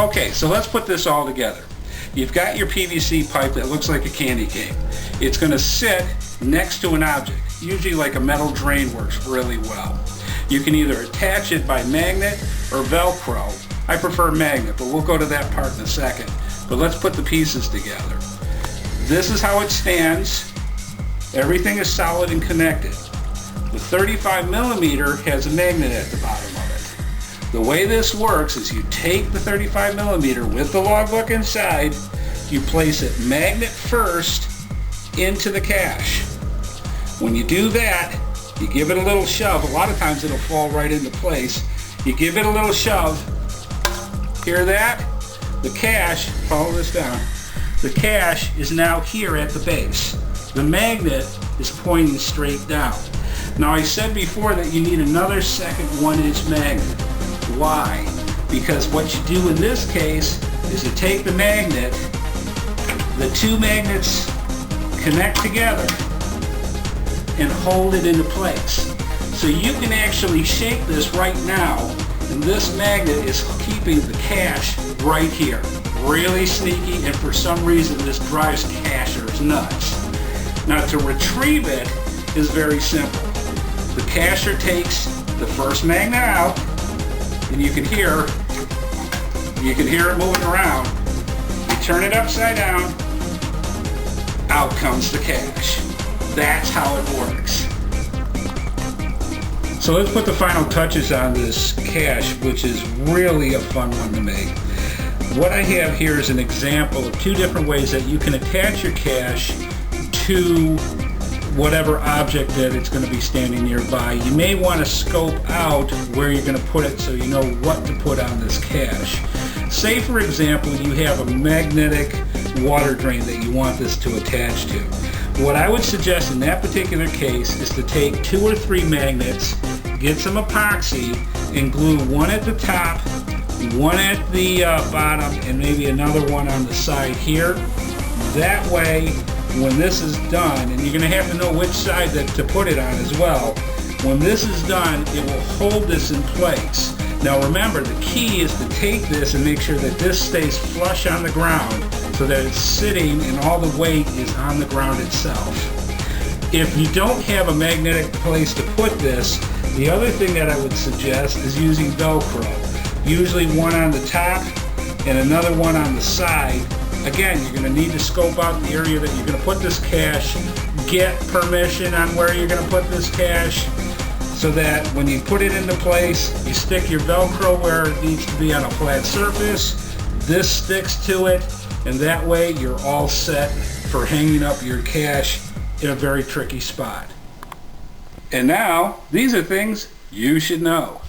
Okay, so let's put this all together. You've got your PVC pipe that looks like a candy cane. It's going to sit next to an object. Usually like a metal drain works really well. You can either attach it by magnet or velcro. I prefer magnet, but we'll go to that part in a second. But let's put the pieces together. This is how it stands. Everything is solid and connected. The 35 millimeter has a magnet at the bottom of it. The way this works is you take the 35 millimeter with the logbook inside, you place it magnet first into the cache. When you do that, you give it a little shove. A lot of times it'll fall right into place. You give it a little shove. Hear that? The cache, follow this down. The cache is now here at the base. The magnet is pointing straight down. Now I said before that you need another second 1-inch magnet. Why? Because what you do in this case is you take the magnet, the two magnets connect together and hold it into place. So you can actually shake this right now, and this magnet is keeping the cache right here. Really sneaky, and for some reason this drives cachers nuts. Now to retrieve it is very simple. The cacher takes the first magnet out, and you can hear it moving around. You turn it upside down, out comes the cache. That's how it works. So let's put the final touches on this cache, which is really a fun one to make. What I have here is an example of two different ways that you can attach your cache to whatever object that it's going to be standing nearby. You may want to scope out where you're going to put it so you know what to put on this cache. Say for example you have a magnetic water drain that you want this to attach to. What I would suggest in that particular case is to take 2 or 3 magnets, get some epoxy, and glue one at the top, one at the bottom, and maybe another one on the side here. That way, when this is done, and you're going to have to know which side to put it on as well, when this is done, it will hold this in place. Now remember, the key is to take this and make sure that this stays flush on the ground so that it's sitting and all the weight is on the ground itself. If you don't have a magnetic place to put this, the other thing that I would suggest is using Velcro. Usually one on the top and another one on the side. Again, you're going to need to scope out the area that you're going to put this cache, get permission on where you're going to put this cache, so that when you put it into place, you stick your Velcro where it needs to be on a flat surface, this sticks to it, and that way you're all set for hanging up your cache in a very tricky spot. And now, these are things you should know.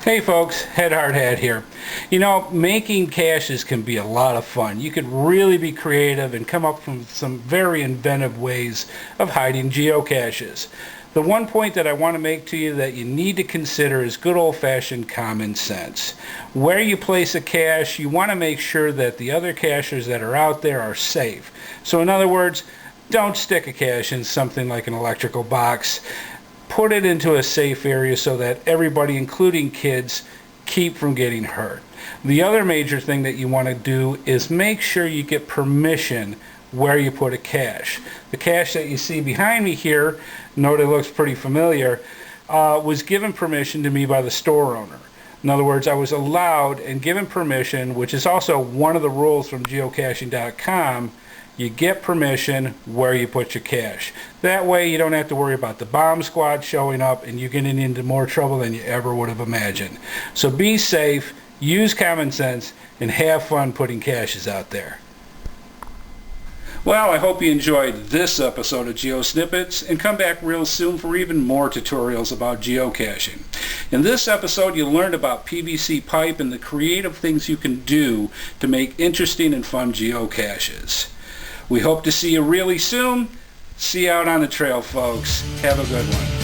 Hey folks, HeadHardHat here. You know, making caches can be a lot of fun. You could really be creative and come up with some very inventive ways of hiding geocaches. The one point that I want to make to you that you need to consider is good old-fashioned common sense. Where you place a cache, you want to make sure that the other cachers that are out there are safe. So in other words, don't stick a cache in something like an electrical box. Put it into a safe area so that everybody, including kids, keep from getting hurt. The other major thing that you want to do is make sure you get permission where you put a cache. The cache that you see behind me here, note it looks pretty familiar, was given permission to me by the store owner. In other words, I was allowed and given permission, which is also one of the rules from geocaching.com. You get permission where you put your cache. That way you don't have to worry about the bomb squad showing up and you getting into more trouble than you ever would have imagined. So be safe, use common sense, and have fun putting caches out there. Well, I hope you enjoyed this episode of GeoSnippits, and come back real soon for even more tutorials about geocaching. In this episode, you learned about PVC pipe and the creative things you can do to make interesting and fun geocaches. We hope to see you really soon. See you out on the trail, folks. Have a good one.